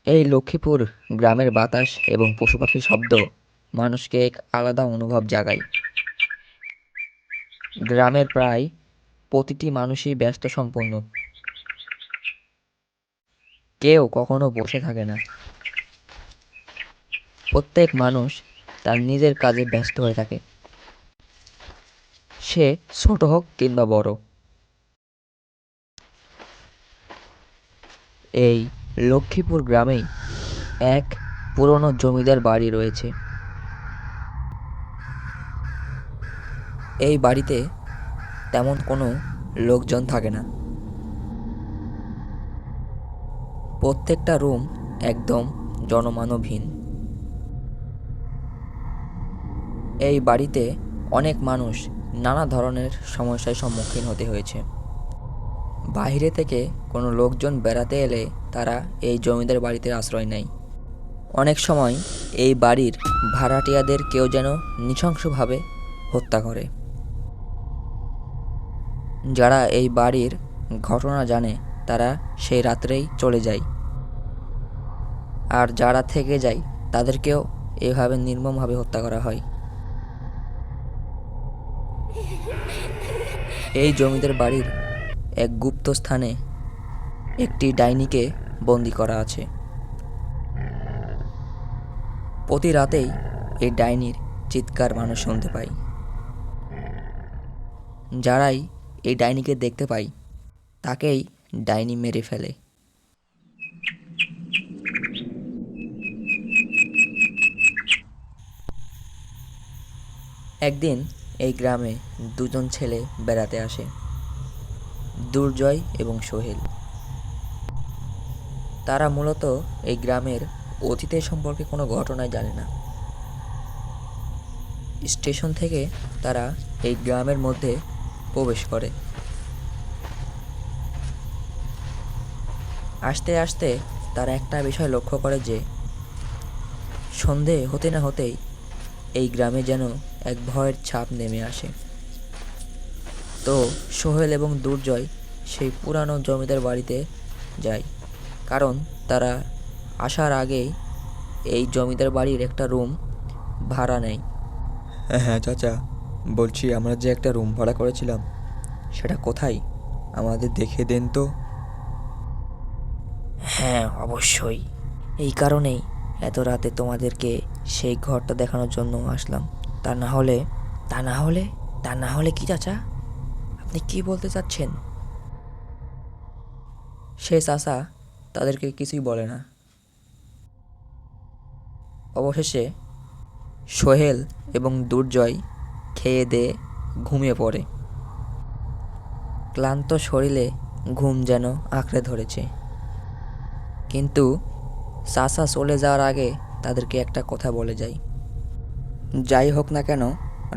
এই লক্ষ্মীপুর গ্রামের বাতাস এবং পশুপাখির শব্দ মানুষকে এক আলাদা অনুভব জাগায়। গ্রামের প্রায় প্রতিটি মানুষই ব্যস্ত সম্পন্ন, কেউ কখনো বসে থাকে না। প্রত্যেক মানুষ তার নিজের কাজে ব্যস্ত হয়ে থাকে, সে ছোট হোক কিংবা বড়। এই লক্ষ্মীপুর গ্রামেই এক পুরনো জমিদার বাড়ি রয়েছে। এই বাড়িতে তেমন কোনো লোকজন থাকে না। প্রত্যেকটা রুম একদম জনমানবহীন। এই বাড়িতে অনেক মানুষ নানা ধরনের সমস্যার সম্মুখীন হতে হয়েছে। বাইরে থেকে কোনো লোকজন বেড়াতে এলে তারা এই জমিদার বাড়িতে আশ্রয় নেয়। অনেক সময় এই বাড়ির ভাড়াটিয়াদের কেউ যেন নৃশংসভাবে হত্যা করে। যারা এই বাড়ির ঘটনা জানে তারা সেই রাত্রেই চলে যায়, আর যারা থেকে যায় তাদেরকেও এভাবে নির্মমভাবে হত্যা করা হয়। এই জমিদার বাড়ির এক গুপ্ত স্থানে একটি ডাইনিকে বন্দি করা আছে। প্রতি রাতেই এই ডাইনির চিৎকার মানুষ শুনতে পায়। যারাই এই ডাইনিকে দেখতে পায় তাকেই ডাইনি মেরে ফেলে। একদিন এই গ্রামে দুজন ছেলে বেড়াতে আসে, দুর্জয় এবং সোহেল। তারা মূলত এই গ্রামের অতীতের সম্পর্কে কোনো ঘটনাই জানে না। স্টেশন থেকে তারা এই গ্রামের মধ্যে প্রবেশ করে। আস্তে আস্তে তারা একটা বিষয় লক্ষ্য করে যে সন্ধে হতে না হতেই এই গ্রামে যেন এক ভয়ের ছাপ নেমে আসে। তো সোহেল এবং দুর্জয় সেই পুরানো জমিদার বাড়িতে যায়, কারণ তারা আসার আগেই এই জমিদার বাড়ির একটা রুম ভাড়া নেয়। হ্যাঁ হ্যাঁ চাচা, বলছি আমরা যে একটা রুম ভাড়া করেছিলাম সেটা কোথায়, আমাদের দেখিয়ে দেন তো। হ্যাঁ, অবশ্যই। এই কারণেই এত রাতে তোমাদেরকে সেই ঘরটা দেখানোর জন্য আসলাম। তা না হলে তা না হলে তা না হলে কি চাচা, আপনি কি বলতে চাচ্ছেন? সে চাচা তাদেরকে কিছুই বলে না। অবশেষে সোহেল এবং দুর্জয় খেয়ে দিয়ে ঘুমিয়ে পড়ে। ক্লান্ত শরীরে ঘুম যেন আঁকড়ে ধরেছে। কিন্তু চাচা চলে যাওয়ার আগে তাদেরকে একটা কথা বলে যায়, যাই হোক না কেন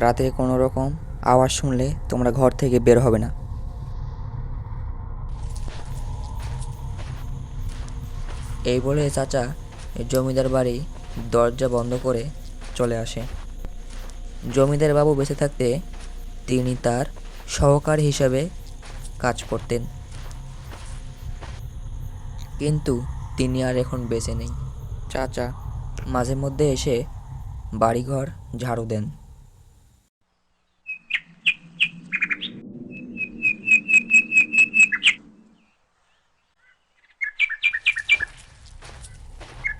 রাতে কোনো রকম আওয়াজ শুনলে তোমরা ঘর থেকে বের হবে না। এই বলে চাচা জমিদার বাড়ি দরজা বন্ধ করে চলে আসে। জমিদার বাবু বেঁচে থাকতে তিনি তার সহকারী হিসেবে কাজ করতেন, কিন্তু তিনি আর এখন বেঁচে নেই। চাচা মাঝে মধ্যে এসে বাড়িঘর ঝাড়ু দেন।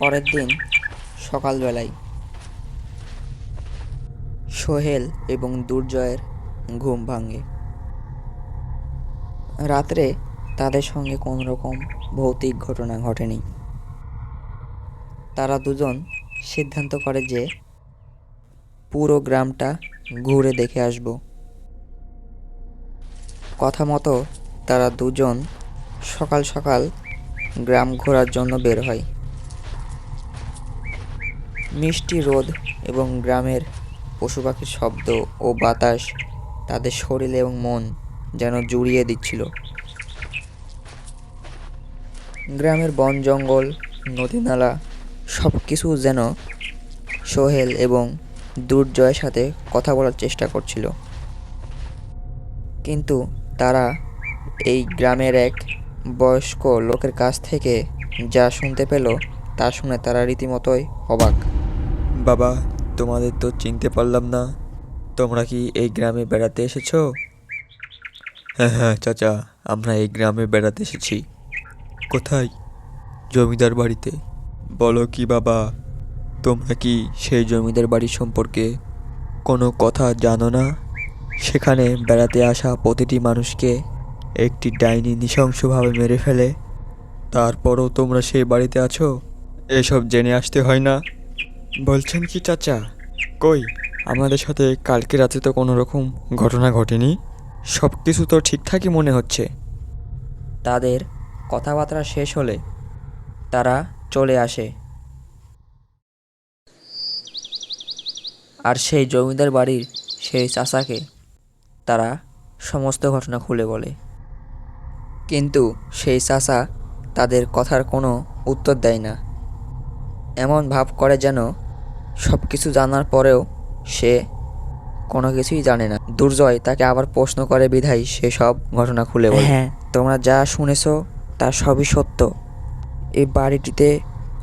পরের দিন সকালবেলায় সোহেল এবং দুর্জয়ের ঘুম ভাঙে। রাত্রে তাদের সঙ্গে কোনো রকম ভৌতিক ঘটনা ঘটেনি। তারা দুজন সিদ্ধান্ত করে যে পুরো গ্রামটা ঘুরে দেখে আসব। কথা মতো তারা দুজন সকাল সকাল গ্রাম ঘোরার জন্য বের হয়। মিষ্টি রোদ এবং গ্রামের পশু পাখির শব্দ ও বাতাস তাদের শরীর এবং মন যেন জুড়িয়ে দিচ্ছিল। গ্রামের বন জঙ্গল, নদী নালা সব কিছু যেন সোহেল এবং দুর্জয়ের সাথে কথা বলার চেষ্টা করছিল। কিন্তু তারা এই গ্রামের এক বয়স্ক লোকের কাছ থেকে যা শুনতে পেল তা শুনে তারা রীতিমতোই অবাক। বাবা, তোমাদের তো চিনতে পারলাম না। তোমরা কি এই গ্রামে বেড়াতে এসেছো? হ্যাঁ হ্যাঁ চাচা, আমরা এই গ্রামে বেড়াতে এসেছি। কোথায়? জমিদার বাড়িতে। বলো কি বাবা, তোমরা কি সেই জমিদার বাড়ি সম্পর্কে কোনো কথা জানো না? সেখানে বেড়াতে আসা প্রতিটি মানুষকে একটি ডাইনি নৃশংসভাবে মেরে ফেলে। তারপরও তোমরা সেই বাড়িতে আছো? এসব জেনে আসতে হয় না? বলছেন কি চাচা? কই, আমাদের সাথে কালকে রাতে তো কোনো রকম ঘটনা ঘটেনি। সব কিছু তো ঠিকঠাকই মনে হচ্ছে। তাদের কথাবার্তা শেষ হলে তারা চলে আসে আর সেই জমিদার বাড়ির সেই চাচাকে তারা সমস্ত ঘটনা খুলে বলে। কিন্তু সেই চাচা তাদের কথার কোনো উত্তর দেয় না, এমন ভাব করে যেন সব কিছু জানার পরেও সে কোনো কিছুই জানে না। দুর্জয় তাকে আবার প্রশ্ন করে বিধায় সে সব ঘটনা খুলে বলে। হ্যাঁ, তোমরা যা শুনেছো তা সবই সত্য। এই বাড়িটিতে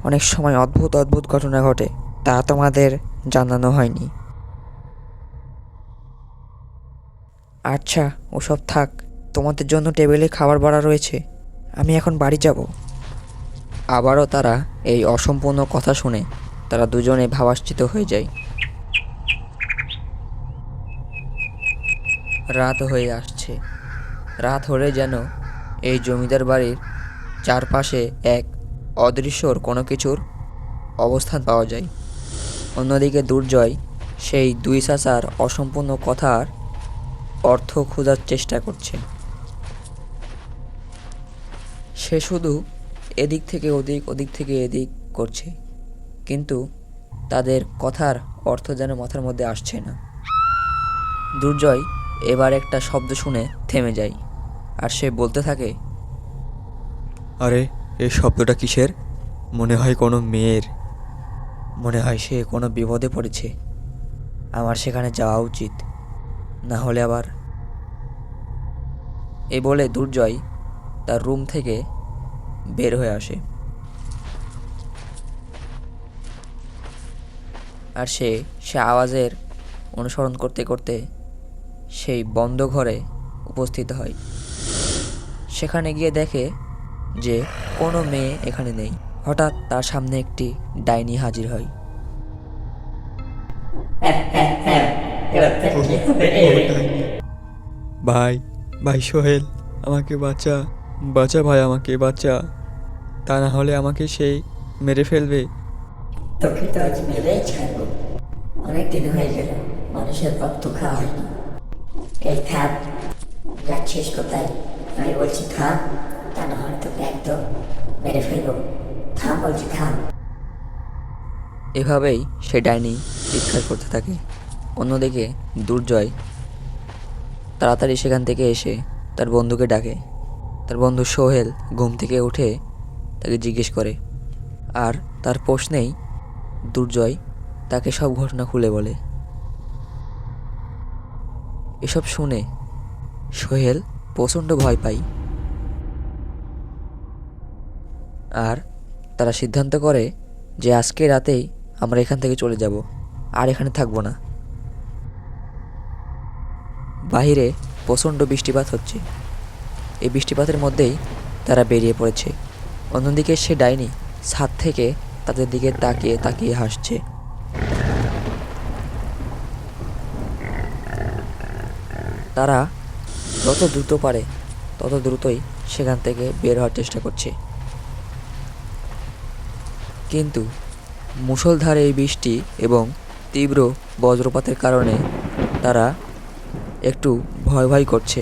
অনেক সময় অদ্ভুত অদ্ভুত ঘটনা ঘটে, তা তোমাদের জানানো হয়নি। আচ্ছা, ওসব থাক, তোমাদের জন্য টেবিলে খাবার বাড়া রয়েছে, আমি এখন বাড়ি যাব। আবারও তারা এই অসম্পূর্ণ কথা শুনে তারা দুজনে ভাবাশ্চিত হয়ে যায়। রাত হয়ে আসছে। রাত হলে যেন এই জমিদার বাড়ির চারপাশে এক অদৃশ্যর কোনো কিছুর অবস্থান পাওয়া যায়। অন্যদিকে দুর্জয় সেই দুই চাচার অসম্পূর্ণ কথার অর্থ খোঁজার চেষ্টা করছে। সে শুধু এদিক থেকে ওদিক, ওদিক থেকে এদিক করছে, কিন্তু তাদের কথার অর্থ যেন মাথার মধ্যে আসছে না। দুর্জয় এবার একটা শব্দ শুনে থেমে যায় আর সে বলতে থাকে, আরে, এই শব্দটা কিসের? মনে হয় কোনো মেয়ের। মনে হয় সে কোনো বিপদে পড়েছে, আমার সেখানে যাওয়া উচিত, না হলে আবার। এই বলে দুর্জয় তার রুম থেকে বের হয়ে আসে আর সে আওয়াজের অনুসরণ করতে করতে সেই বন্ধ ঘরে উপস্থিত হয়। সেখানে গিয়ে দেখে যে কোনো মেয়ে এখানে নেই। হঠাৎ তার সামনে একটি ডাইনি হাজির হয়। ভাই, ভাই সোহেল, আমাকে বাঁচা, বাঁচা ভাই, আমাকে বাঁচা। তা না হলে আমাকে সেই মেরে ফেলবে। তোকে তো আজ মেরেই ছাড়বো। অনেকদিন হয়ে গেল মানুষের রক্ত খাওয়া হয়নি। এই থাম, যাচ্ছিস কোথায়? আমি বলছি থাম, তা না হলে তোকে একদম মেরে ফেলবো। থাম বলছি, থাম। এভাবেই সে ডাইনি চিৎকার করতে থাকে। অন্যদিকে দুর্জয় তাড়াতাড়ি সেখান থেকে এসে তার বন্ধুকে ডাকে। তার বন্ধু সোহেল ঘুম থেকে উঠে তাকে জিজ্ঞেস করে, আর তার প্রশ্নেই দুর্জয় তাকে সব ঘটনা খুলে বলে। এসব শুনে সোহেল প্রচণ্ড ভয় পায় আর তারা সিদ্ধান্ত করে যে আজকে রাতেই আমরা এখান থেকে চলে যাব, আর এখানে থাকবো না। বাহিরে প্রচণ্ড বৃষ্টিপাত হচ্ছে। এই বৃষ্টিপাতের মধ্যেই তারা বেরিয়ে পড়েছে। অন্যদিকে সে ডাইনি ছাদ থেকে তাদের দিকে তাকিয়ে তাকিয়ে হাসছে। তারা যত দ্রুত পারে তত দ্রুতই সেখান থেকে বের হওয়ার চেষ্টা করছে, কিন্তু মুষলধারে এই বৃষ্টি এবং তীব্র বজ্রপাতের কারণে তারা একটু ভয় ভয় করছে।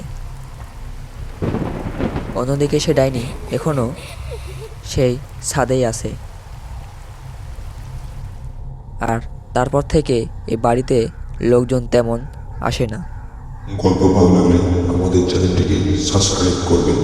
অন্যদিকে সে ডাইনি এখনও সেই ছাদেই আছে। আর তারপর থেকে এই বাড়িতে লোকজন তেমন আসে না। গল্প ভালো লাগলে আমাদের চ্যানেলটিকে সাবস্ক্রাইব করবেন।